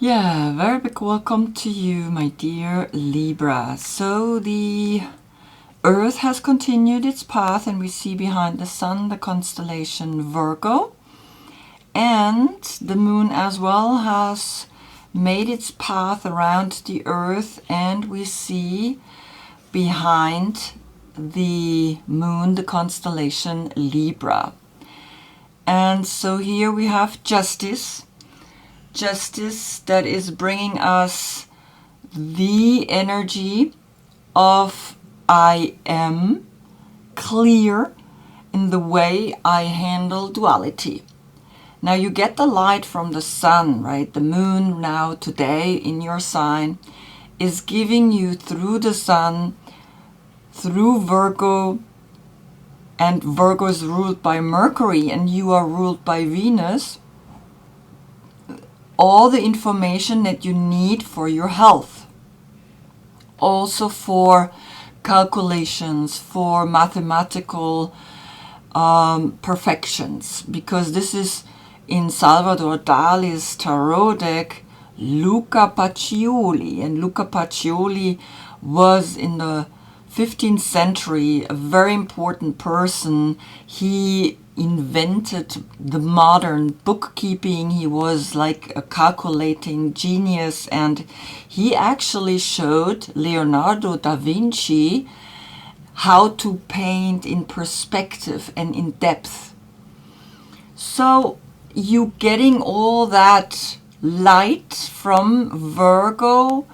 Yeah, very big welcome to you, my dear Libra. So the Earth has continued its path, and we see behind the Sun the constellation Virgo. And the Moon as well has made its path around the Earth, and we see behind the Moon the constellation Libra. And so here we have justice that is bringing us the energy of I am clear in the way I handle duality. Now you get the light from the sun, right? The moon now today in your sign is giving you through the sun, through Virgo, and Virgo is ruled by Mercury and you are ruled by Venus, all the information that you need for your health. Also for calculations, for mathematical perfections, because this is in Salvador Dali's tarot deck, Luca Pacioli. And Luca Pacioli was in the 15th century a very important person. He invented the modern bookkeeping. He was like a calculating genius, and he actually showed Leonardo da Vinci how to paint in perspective and in depth. So you getting all that light from Virgo,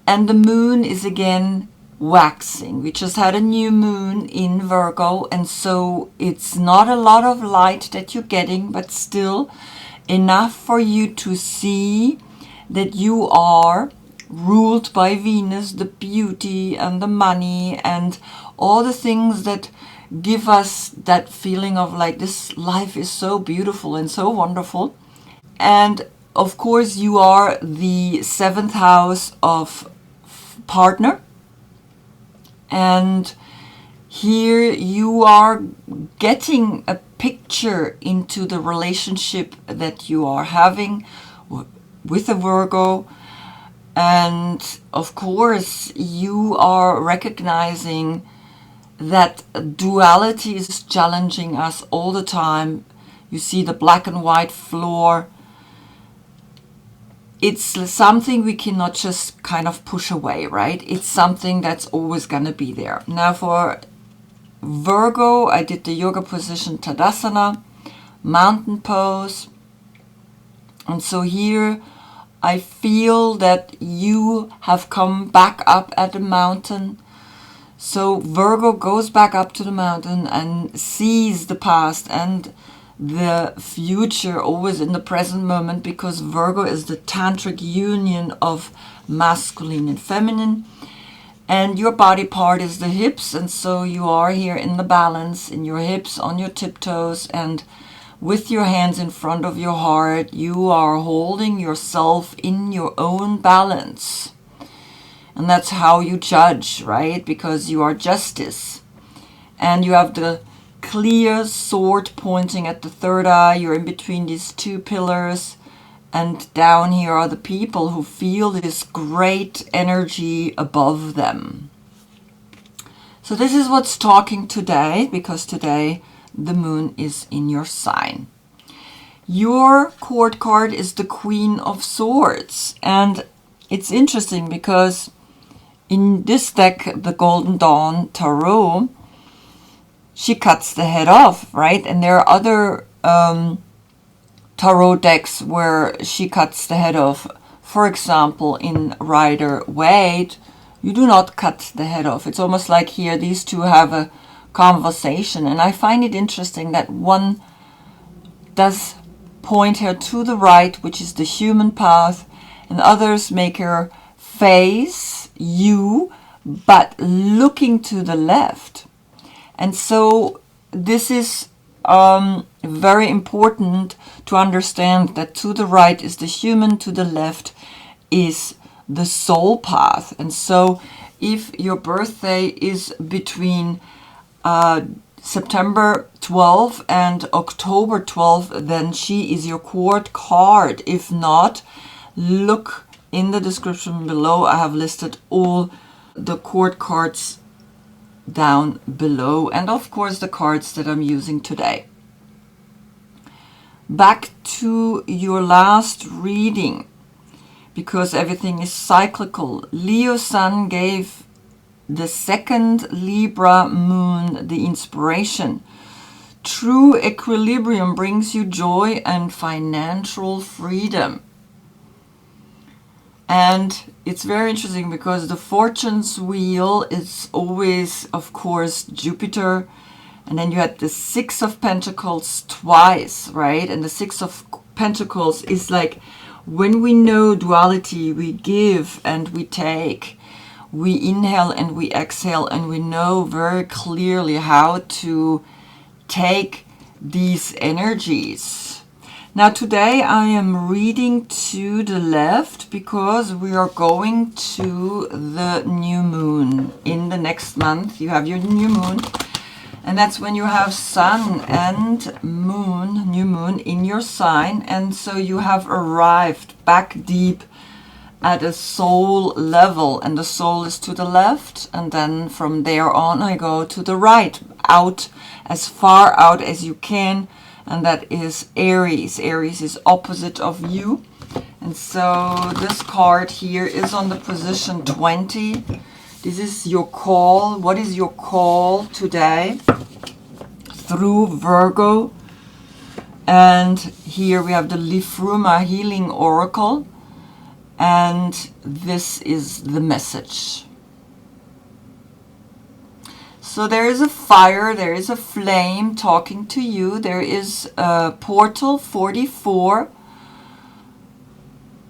and the moon is again waxing. We just had a new moon in Virgo, and so it's not a lot of light that you're getting, but still enough for you to see that you are ruled by Venus, the beauty and the money and all the things that give us that feeling of like this life is so beautiful and so wonderful. And of course you are the 7th house of partner, and here you are getting a picture into the relationship that you are having with a Virgo. And of course you are recognizing that duality is challenging us all the time. You see the black and white floor. It's something we cannot just kind of push away, right? It's something that's always going to be there. Now for Virgo, I did the yoga position Tadasana, mountain pose. And so here I feel that you have come back up at the mountain. So Virgo goes back up to the mountain and sees the past and the future always in the present moment, because Virgo is the tantric union of masculine and feminine, and your body part is the hips, and so you are here in the balance in your hips, on your tiptoes, and with your hands in front of your heart you are holding yourself in your own balance. And that's how you judge, right? Because you are justice. And you have the clear sword pointing at the third eye. You're in between these two pillars. And down here are the people who feel this great energy above them. So this is what's talking today, because today the moon is in your sign. Your court card is the Queen of Swords. And it's interesting because in this deck, the Golden Dawn Tarot, she cuts the head off, right? And there are other tarot decks where she cuts the head off. For example, in Rider-Waite, you do not cut the head off. It's almost like here these two have a conversation. And I find it interesting that one does point her to the right, which is the human path, and others make her face you, but looking to the left. And so this is very important to understand that to the right is the human, to the left is the soul path. And so if your birthday is between September 12 and October 12, then she is your court card. If not, look in the description below. I have listed all the court cards down below, and of course the cards that I'm using today. Back to your last reading, because everything is cyclical. Leo Sun gave the second Libra Moon the inspiration. True equilibrium brings you joy and financial freedom. And it's very interesting because the fortune's wheel is always, of course, Jupiter. And then you had the Six of Pentacles twice, right? And the Six of Pentacles is like when we know duality, we give and we take. We inhale and we exhale, and we know very clearly how to take these energies. Now today I am reading to the left because we are going to the new moon. In the next month you have your new moon, and that's when you have sun and moon, new moon, in your sign. And so you have arrived back deep at a soul level, and the soul is to the left, and then from there on I go to the right, out, as far out as you can, and that is Aries. Aries is opposite of you, and so this card here is on the position 20. This is your call. What is your call today through Virgo? And here we have the Lifruma Healing Oracle. And this is the message. So there is a fire, there is a flame talking to you. There is a portal 44,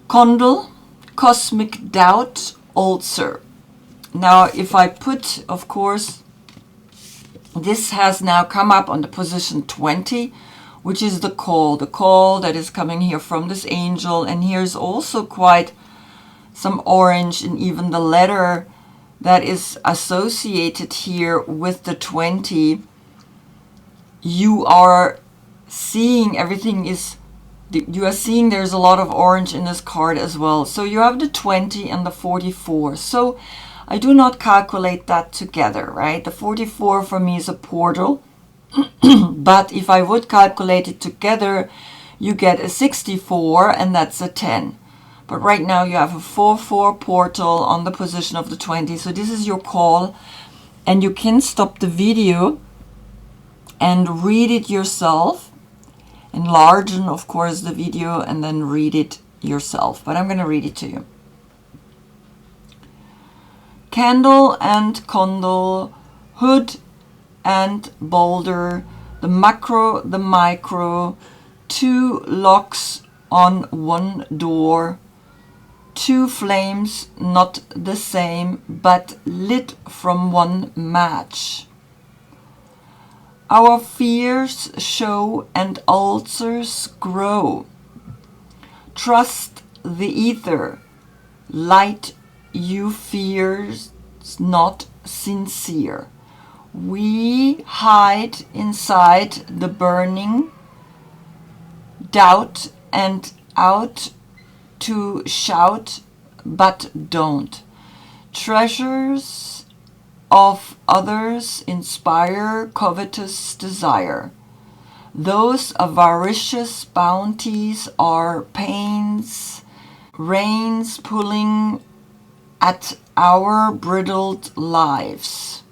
Condal, cosmic doubt, ulcer. Now if I put, of course, this has now come up on the position 20, which is the call that is coming here from this angel. And here's also quite some orange, and even the letter that is associated here with the 20. You are seeing everything is, you are seeing there's a lot of orange in this card as well. So you have the 20 and the 44. So I do not calculate that together, right? The 44 for me is a portal. But if I would calculate it together, you get a 64, and that's a 10. But right now you have a 4-4 portal on the position of the 20. So this is your call, and you can stop the video and read it yourself. Enlarge, of course, the video, and then read it yourself. But I'm going to read it to you. Candle and condal, hood and boulder, the macro, the micro, 2 locks on 1 door, 2 flames, not the same, but lit from 1 match. Our fears show and ulcers grow. Trust the ether, light you fears not sincere. We hide inside the burning, doubt and out to shout, but don't. Treasures of others inspire covetous desire. Those avaricious bounties are pains, reins pulling at our bridled lives.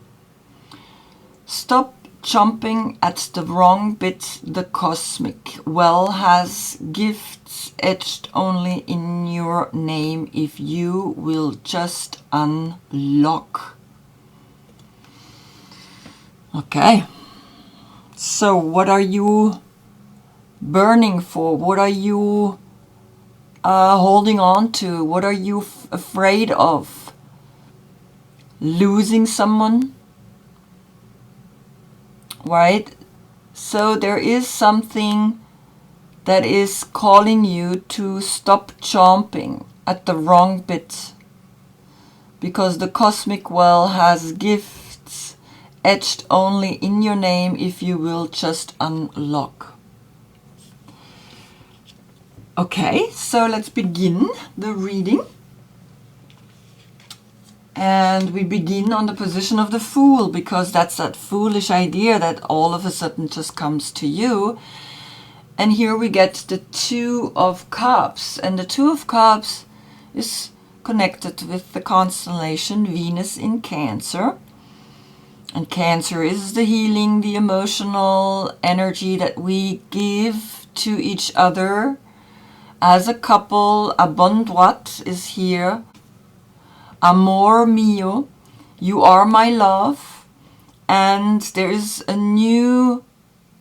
Stop chomping at the wrong bit. The cosmic well has gifts etched only in your name if you will just unlock. Okay, so what are you burning for? What are you holding on to? What are you afraid of? Losing someone? Right? So there is something that is calling you to stop chomping at the wrong bit, because the cosmic well has gifts etched only in your name if you will just unlock. Okay, so let's begin the reading. And we begin on the position of the Fool, because that's that foolish idea that all of a sudden just comes to you. And here we get the Two of Cups. And the Two of Cups is connected with the constellation Venus in Cancer. And Cancer is the healing, the emotional energy that we give to each other as a couple. Abondoit is here. Amor mio, you are my love. And there is a new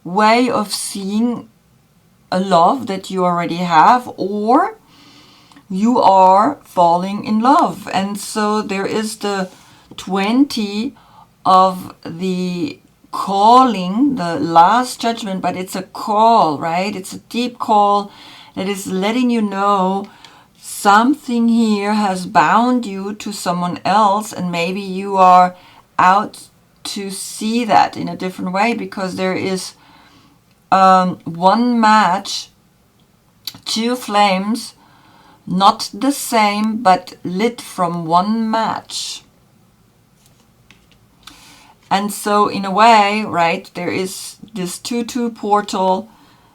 way of seeing a love that you already have, or you are falling in love. And so there is the 20 of the calling, the last judgment, but it's a call, right? It's a deep call that is letting you know something here has bound you to someone else, and maybe you are out to see that in a different way, because there is one match, two flames, not the same, but lit from one match. And so in a way, right, there is this 2-2 portal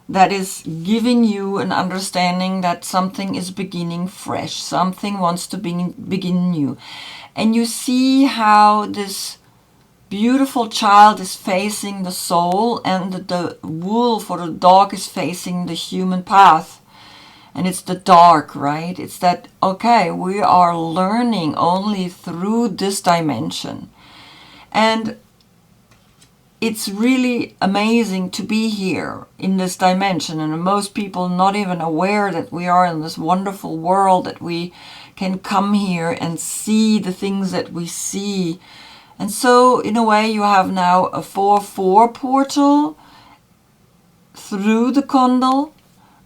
that is giving you an understanding that something is beginning fresh, something wants to begin new. And you see how this beautiful child is facing the soul, and the wolf or the dog is facing the human path. And it's the dark, right? It's that, okay, we are learning only through this dimension. And it's really amazing to be here in this dimension, and most people not even aware that we are in this wonderful world, that we can come here and see the things that we see. And so in a way you have now a 4-4 portal through the condal,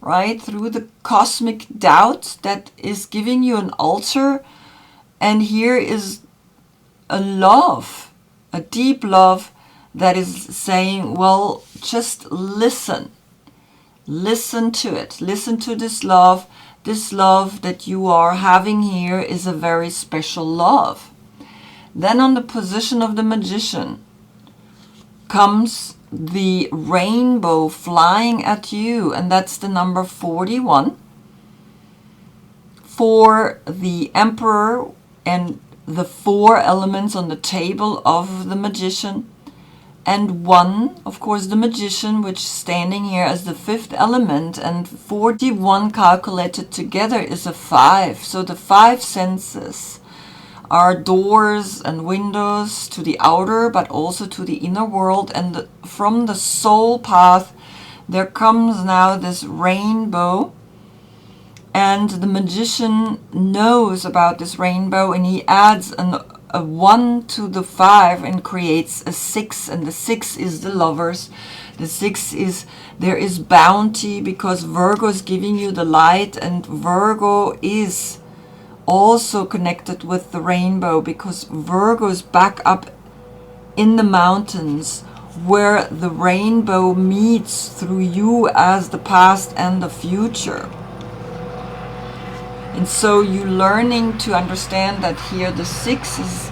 right, through the cosmic doubt that is giving you an altar. And here is a love, a deep love, that is saying, well, just listen. Listen to it. Listen to this love. This love that you are having here is a very special love. Then on the position of the Magician comes the rainbow flying at you, and that's the number 41. For the Emperor and the 4 elements on the table of the Magician. And 1, of course, the Magician, which is standing here as the 5th element, and 41 calculated together is a 5. So the 5 senses are doors and windows to the outer, but also to the inner world. And from the soul path, there comes now this rainbow. And the Magician knows about this rainbow, and he adds a 1 to the 5 and creates a 6, and the 6 is the lovers. The 6 is, there is bounty, because Virgo is giving you the light, and Virgo is also connected with the rainbow, because Virgo is back up in the mountains where the rainbow meets through you as the past and the future. And so you're learning to understand that here the 6 is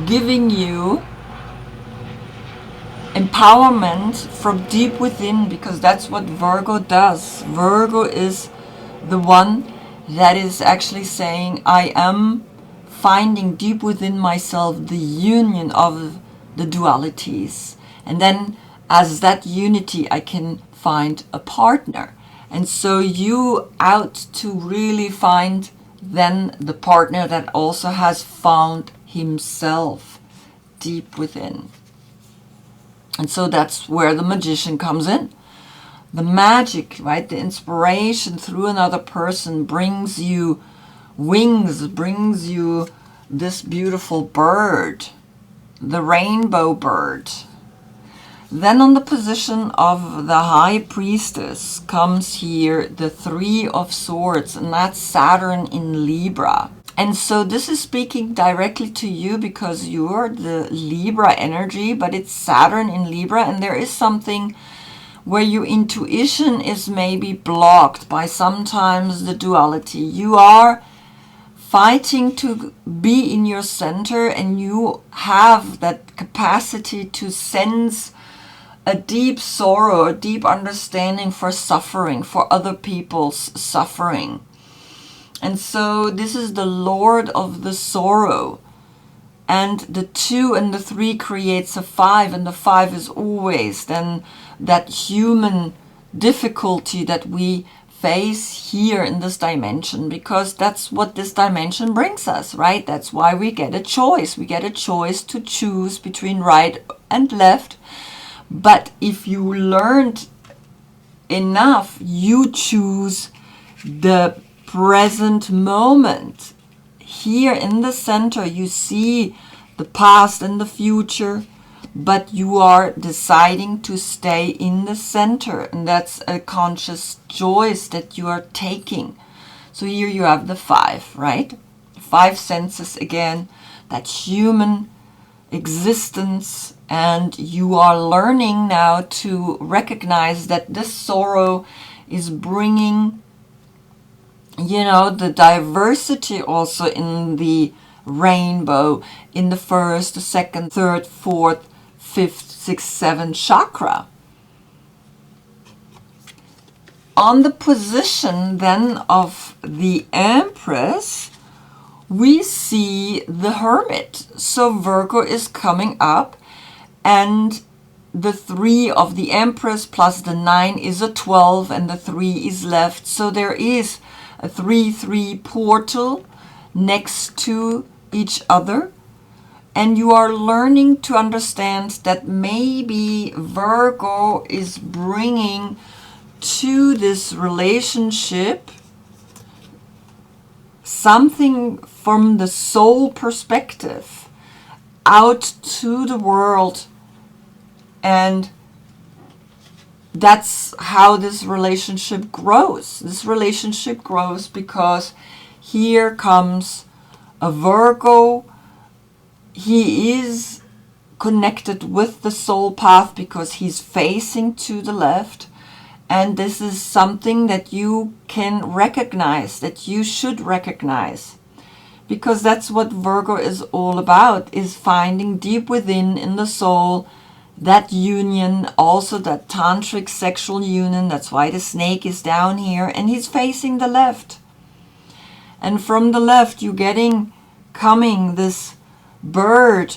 giving you empowerment from deep within, because that's what Virgo does. Virgo is the one that is actually saying, I am finding deep within myself the union of the dualities. And then as that unity, I can find a partner. And so you out to really find then the partner that also has found himself deep within. And so that's where the Magician comes in. The magic, right? The inspiration through another person brings you wings, brings you this beautiful bird, the rainbow bird. Then on the position of the High Priestess comes here the 3 of Swords, and that's Saturn in Libra. And so this is speaking directly to you, because you're the Libra energy, but it's Saturn in Libra, and there is something where your intuition is maybe blocked by sometimes the duality. You are fighting to be in your center, and you have that capacity to sense a deep sorrow, a deep understanding for suffering, for other people's suffering. And so this is the Lord of the sorrow. And the 2 and the 3 creates a 5, and the 5 is always then that human difficulty that we face here in this dimension, because that's what this dimension brings us, right? That's why we get a choice. We get a choice to choose between right and left. But if you learned enough, you choose the present moment. Here in the center, you see the past and the future, but you are deciding to stay in the center, and that's a conscious choice that you are taking. So here you have the 5, right? 5 senses again, that human existence, and you are learning now to recognize that this sorrow is bringing, the diversity also in the rainbow, in the 1st, the 2nd, 3rd, 4th, 5th, 6th, 7th chakra. On the position then of the Empress, we see the Hermit. So Virgo is coming up, and the 3 of the Empress plus the 9 is a 12, and the 3 is left. So there is a 3-3 portal next to each other. And you are learning to understand that maybe Virgo is bringing to this relationship something from the soul perspective out to the world. And that's how this relationship grows. This relationship grows because here comes a Virgo. He is connected with the soul path because he's facing to the left. And this is something that you can recognize, that you should recognize. Because that's what Virgo is all about, is finding deep within in the soul that union, also that tantric sexual union. That's why the snake is down here and he's facing the left. And from the left you're coming this bird,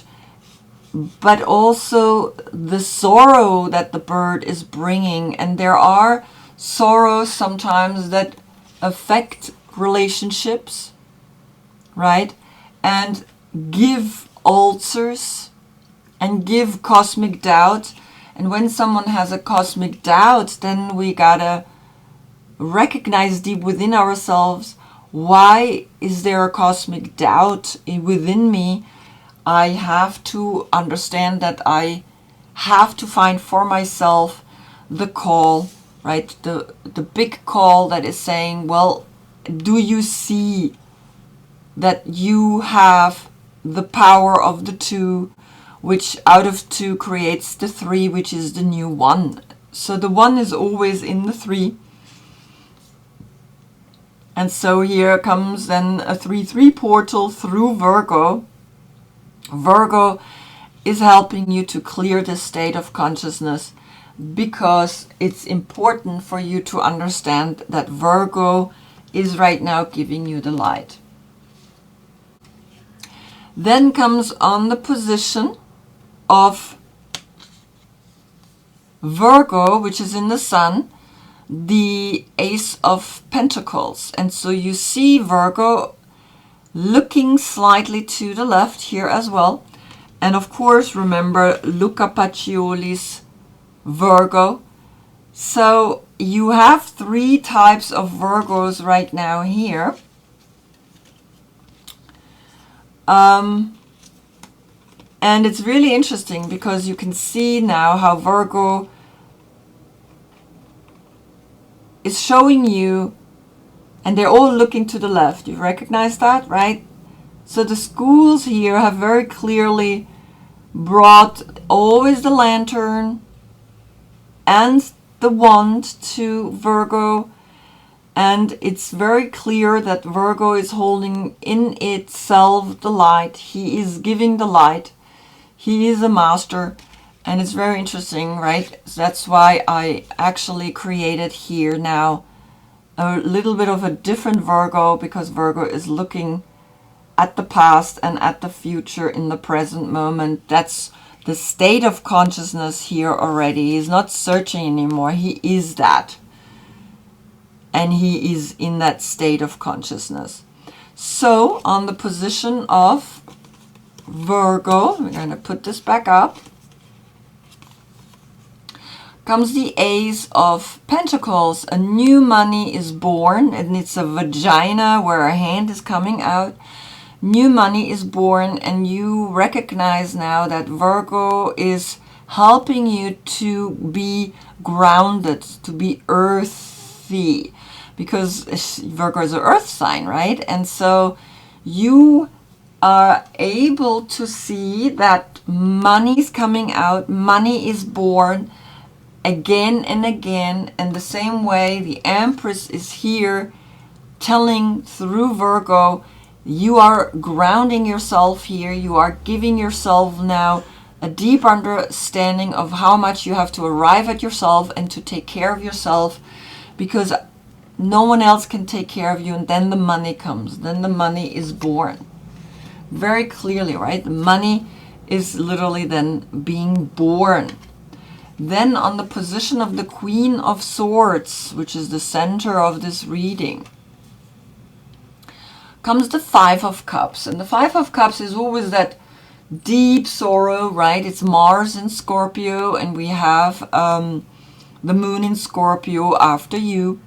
but also the sorrow that the bird is bringing. And there are sorrows sometimes that affect relationships, right? And give ulcers and give cosmic doubt. And when someone has a cosmic doubt, then we gotta recognize deep within ourselves, why is there a cosmic doubt within me? I have to understand that I have to find for myself the call, right? The big call that is saying, well, do you see that you have the power of the 2, which out of 2 creates the 3, which is the new 1. So the 1 is always in the 3. And so here comes then a 3-3 portal through Virgo. Virgo is helping you to clear this state of consciousness, because it's important for you to understand that Virgo is right now giving you the light. Then comes on the position of Virgo, which is in the Sun, the Ace of Pentacles. And so you see Virgo looking slightly to the left here as well. And of course, remember Luca Pacioli's Virgo. So you have 3 types of Virgos right now here. And it's really interesting because you can see now how Virgo is showing you, and they're all looking to the left. You recognize that, right? So the schools here have very clearly brought always the lantern and the wand to Virgo, and it's very clear that Virgo is holding in itself the light. He is giving the light. He is a master, and it's very interesting, right? So that's why I actually created here now a little bit of a different Virgo, because Virgo is looking at the past and at the future in the present moment. That's the state of consciousness here already. He's not searching anymore. He is that. And he is in that state of consciousness. So on the position of Virgo, we're going to put this back up, comes the Ace of Pentacles. A new money is born, and it's a vagina where a hand is coming out. New money is born, and you recognize now that Virgo is helping you to be grounded, to be earthy, because Virgo is an earth sign, right? And so you are able to see that money is coming out, money is born again and again, and the same way the Empress is here telling through Virgo, you are grounding yourself here, you are giving yourself now a deep understanding of how much you have to arrive at yourself and to take care of yourself, because no one else can take care of you, and then the money comes, then the money is born. Very clearly, right? The money is literally then being born. Then on the position of the Queen of Swords, which is the center of this reading, comes the Five of Cups. And the Five of Cups is always that deep sorrow, right? It's Mars in Scorpio, and we have the Moon in Scorpio after you.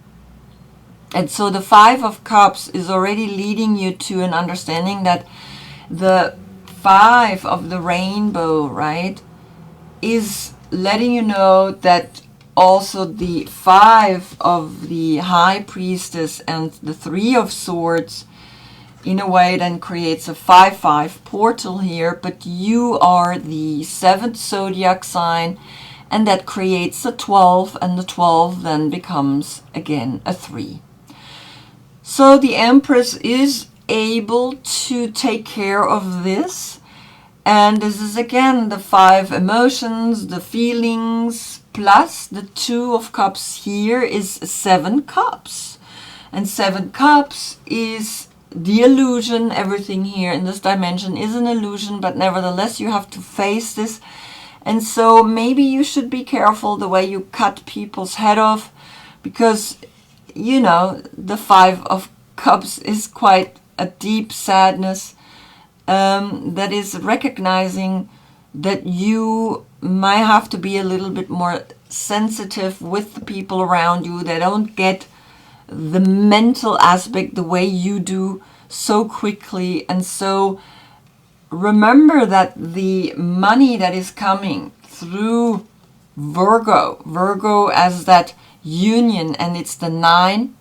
And so the Five of Cups is already leading you to an understanding that the Five of the Rainbow, right, is letting you know that also the Five of the High Priestess and the Three of Swords in a way then creates a 5-5 portal here, but you are the 7th zodiac sign, and that creates a 12, and the 12 then becomes again a 3. So the Empress is able to take care of this. And this is again the 5 emotions, the feelings, plus the 2 of Cups here is 7 cups. And 7 cups is the illusion. Everything here in this dimension is an illusion, but nevertheless you have to face this. And so maybe you should be careful the way you cut people's head off, because, you know, the 5 of Cups is quite a deep sadness. That is recognizing that you might have to be a little bit more sensitive with the people around you. They don't get the mental aspect the way you do so quickly. And so remember that the money that is coming through Virgo as that union, and it's the 9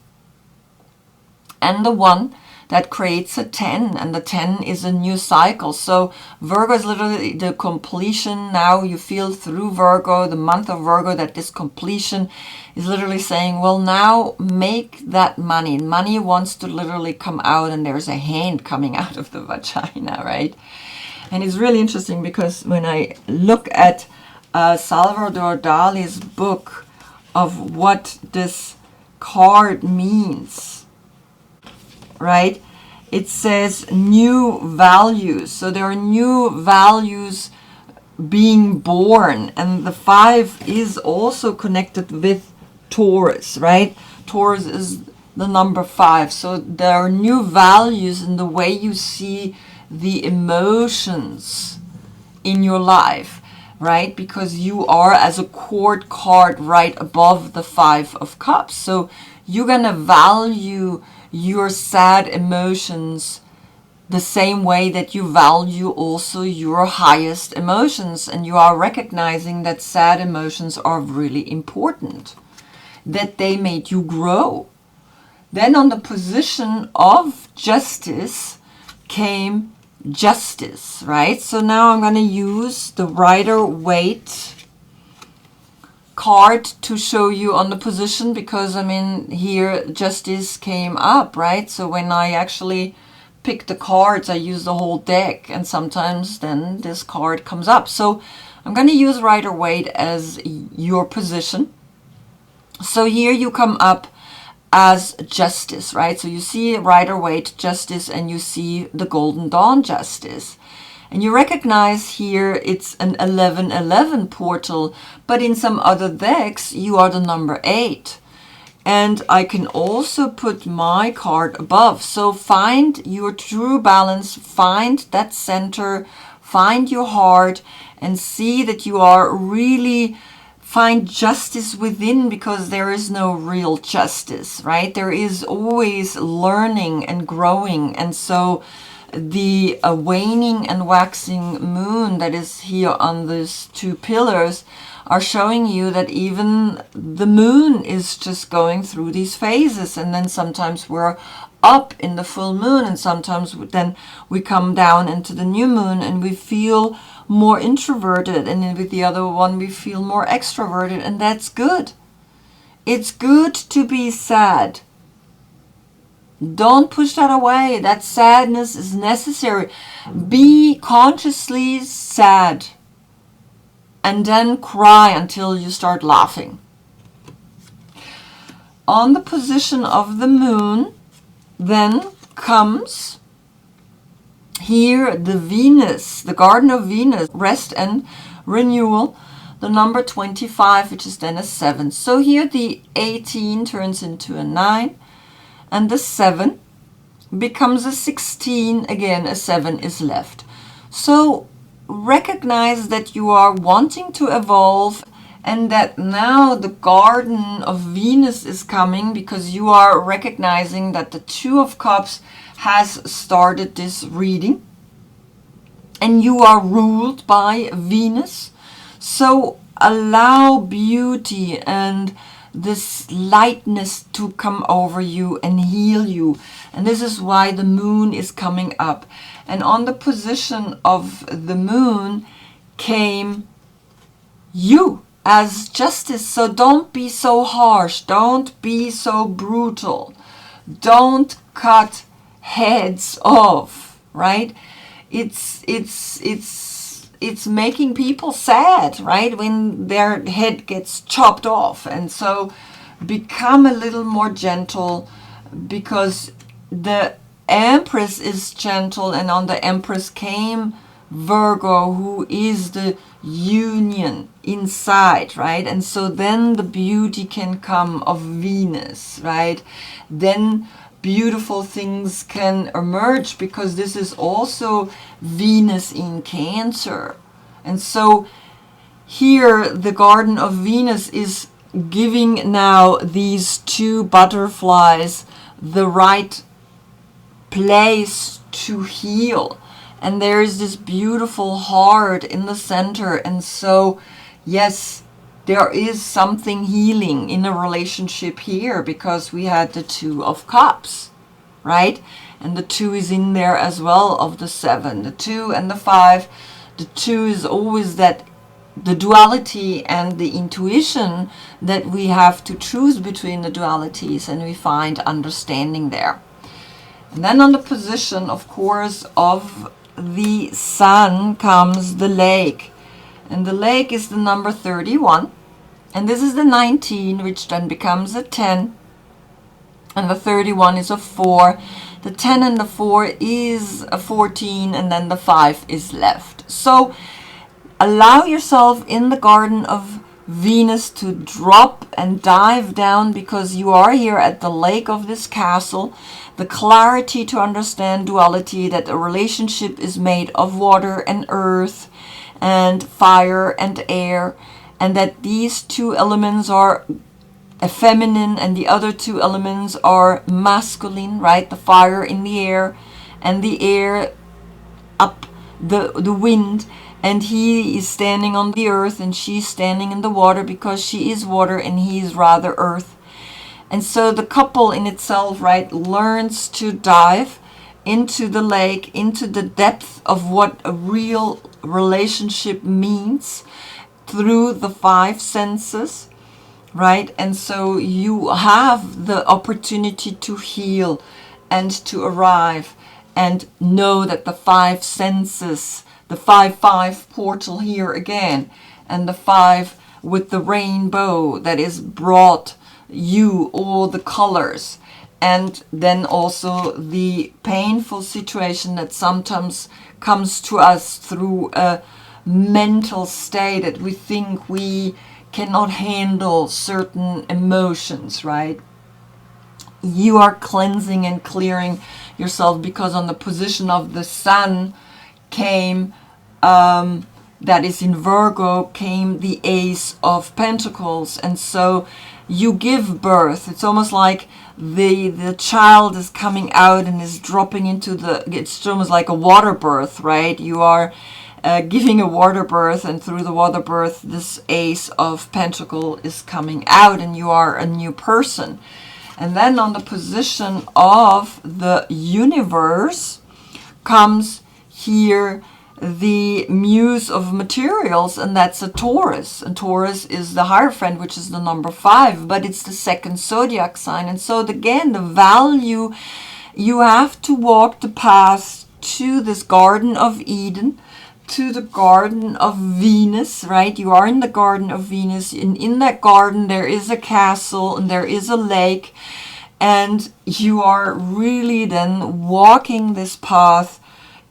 and the 1, that creates a 10, and the 10 is a new cycle. So Virgo is literally the completion. Now you feel through Virgo, the month of Virgo, that this completion is literally saying, well, now make that money. Money wants to literally come out, and there's a hand coming out of the vagina, right? And it's really interesting because when I look at Salvador Dali's book of what this card means, right? It says new values. So there are new values being born. And the 5 is also connected with Taurus, right? Taurus is the number 5. So there are new values in the way you see the emotions in your life, right? Because you are as a court card right above the 5 of Cups. So you're going to value your sad emotions the same way that you value also your highest emotions, and you are recognizing that sad emotions are really important, that they made you grow. Then on the position of Justice came Justice, right? So now I'm going to use the Rider-Waite card to show you on the position, because I mean here justice came up, right? So when I actually pick the cards, I use the whole deck, and sometimes then this card comes up. So I'm going to use Rider-Waite as your position. So here you come up as justice, right? So you see Rider-Waite justice, and you see the Golden Dawn justice. And you recognize here it's an 1111 portal, but in some other decks you are the number 8. And I can also put my card above. So find your true balance, find that center, find your heart, and see that you are really, find justice within, because there is no real justice, right? There is always learning and growing. And so the waning and waxing moon that is here on these two pillars are showing you that even the moon is just going through these phases, and then sometimes we're up in the full moon, and sometimes then we come down into the new moon and we feel more introverted, and then with the other one we feel more extroverted, and that's good. It's good to be sad. Don't push that away. That sadness is necessary. Be consciously sad and then cry until you start laughing. On the position of the moon then comes here the Venus, the Garden of Venus, rest and renewal, the number 25, which is then a 7. So here the 18 turns into a 9. And the 7 becomes a 16. Again, a 7 is left. So recognize that you are wanting to evolve, and that now the Garden of Venus is coming, because you are recognizing that the Two of Cups has started this reading, and you are ruled by Venus. So allow beauty and this lightness to come over you and heal you. And this is why the moon is coming up. And on the position of the moon came you as justice. So don't be so harsh. Don't be so brutal. Don't cut heads off, right? It's making people sad, right? When their head gets chopped off. And so become a little more gentle, because the Empress is gentle, and on the Empress came Virgo, who is the union inside, right? And so then the beauty can come of Venus, right? Then beautiful things can emerge, because this is also Venus in Cancer. And so here the Garden of Venus is giving now these two butterflies the right place to heal. And there is this beautiful heart in the center. And so yes, there is something healing in a relationship here, because we had the Two of Cups, right? And the 2 is in there as well of the 7. The 2 and the 5. The 2 is always that the duality and the intuition that we have to choose between the dualities, and we find understanding there. And then on the position, of course, of the sun comes the lake. And the lake is the number 31. And this is the 19, which then becomes a 10. And the 31 is a 4. The 10 and the 4 is a 14. And then the 5 is left. So allow yourself in the Garden of Venus to drop and dive down, because you are here at the lake of this castle. The clarity to understand duality, that a relationship is made of water and earth and fire and air, and that these two elements are feminine and the other two elements are masculine, right? The fire in the air and the air up the wind, and he is standing on the earth and she's standing in the water, because she is water and he is rather earth. And so the couple in itself, right, learns to dive into the lake, into the depth of what a real relationship means through the 5 senses. right? And so you have the opportunity to heal and to arrive and know that the five senses, the 5-5 portal here again, and the 5 with the rainbow that is brought you all the colors, and then also the painful situation that sometimes comes to us through a mental state that we think we cannot handle certain emotions, right? You are cleansing and clearing yourself, because on the position of the sun came, that is in Virgo, came the Ace of Pentacles. And so you give birth. It's almost like the child is coming out and is dropping into it's almost like a water birth, right? You are giving a water birth, and through the water birth, this Ace of Pentacle is coming out, and you are a new person. And then on the position of the universe comes here the Muse of Materials, and that's a Taurus. And Taurus is the Hierophant, which is the number 5, but it's the second zodiac sign. And so again, the value, you have to walk the path to this Garden of Eden, to the Garden of Venus, right? You are in the Garden of Venus, and in that garden there is a castle and there is a lake, and you are really then walking this path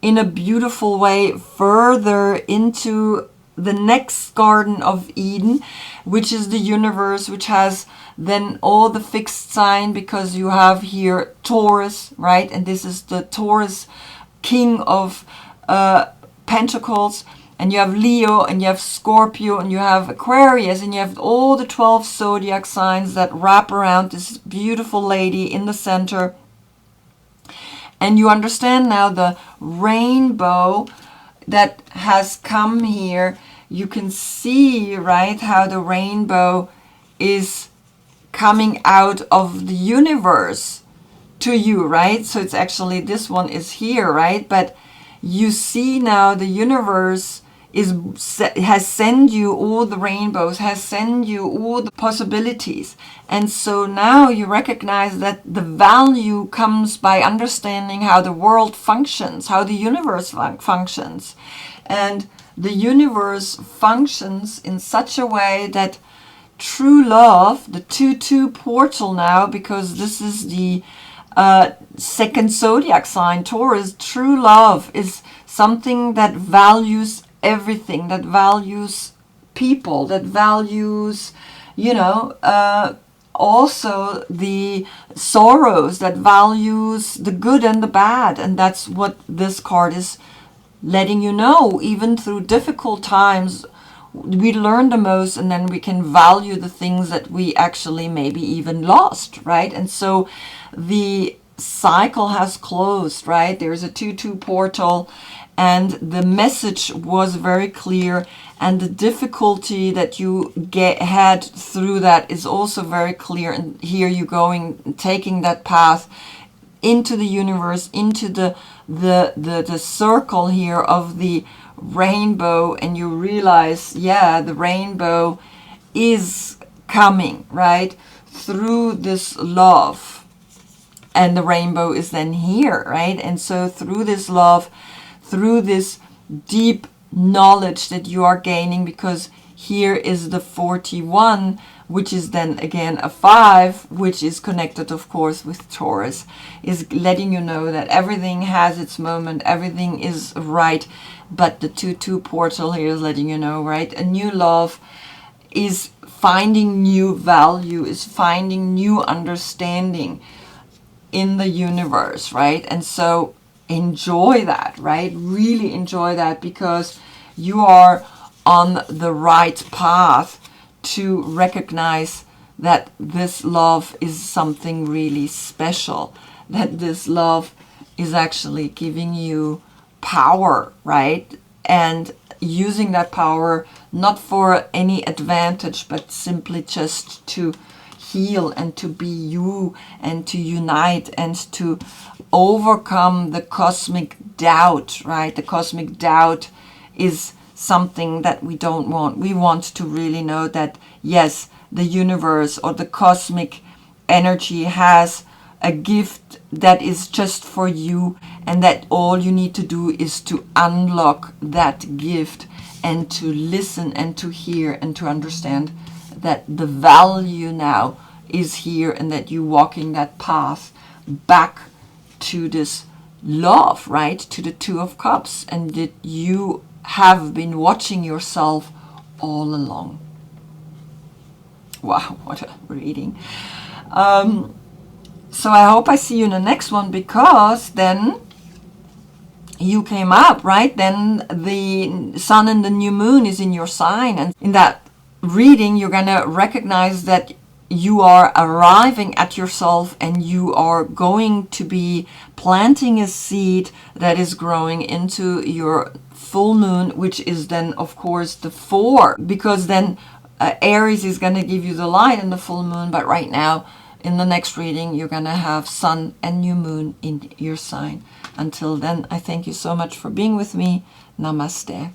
in a beautiful way further into the next Garden of Eden, which is the universe, which has then all the fixed sign, because you have here Taurus, right? And this is the Taurus king of Pentacles, and you have Leo, and you have Scorpio, and you have Aquarius, and you have all the 12 zodiac signs that wrap around this beautiful lady in the center. And you understand now the rainbow that has come here. You can see, right, how the rainbow is coming out of the universe to you, right? So it's actually, this one is here, right? But you see now the universe has sent you all the rainbows, has sent you all the possibilities. And so now you recognize that the value comes by understanding how the world functions, how the universe functions. And the universe functions in such a way that true love, the 2-2 portal now, because this is the second zodiac sign, Taurus, true love is something that values everything, that values people, that values, also the sorrows, that values the good and the bad. And that's what this card is letting you know. Even through difficult times, we learn the most, and then we can value the things that we actually maybe even lost, right? And so the cycle has closed, right? There's a 2-2 portal, and the message was very clear, and the difficulty that you had through that is also very clear. And here you're going, taking that path into the universe, into the circle here of the rainbow, and you realize, yeah, the rainbow is coming, right, through this love. And the rainbow is then here, right? And so through this love, through this deep knowledge that you are gaining, because here is the 41, which is then again a 5, which is connected, of course, with Taurus, is letting you know that everything has its moment, everything is right. But the 2-2 portal here is letting you know, right? A new love is finding new value, is finding new understanding in the universe, right? And so enjoy that, right? Really enjoy that, because you are on the right path to recognize that this love is something really special, that this love is actually giving you power, right? And using that power not for any advantage, but simply just to heal and to be you and to unite and to overcome the cosmic doubt, right? The cosmic doubt is something that we don't want. We want to really know that, yes, the universe or the cosmic energy has a gift that is just for you, and that all you need to do is to unlock that gift and to listen and to hear and to understand that the value now is here, and that you walking that path back to this love, right? To the Two of Cups, and that you have been watching yourself all along. Wow, what a reading. So I hope I see you in the next one, because then you came up, right? Then the sun and the new moon is in your sign. And in that reading, you're going to recognize that you are arriving at yourself, and you are going to be planting a seed that is growing into your full moon, which is then, of course, the 4. Because then Aries is going to give you the light in the full moon. But right now, in the next reading, you're going to have sun and new moon in your sign. Until then, I thank you so much for being with me. Namaste.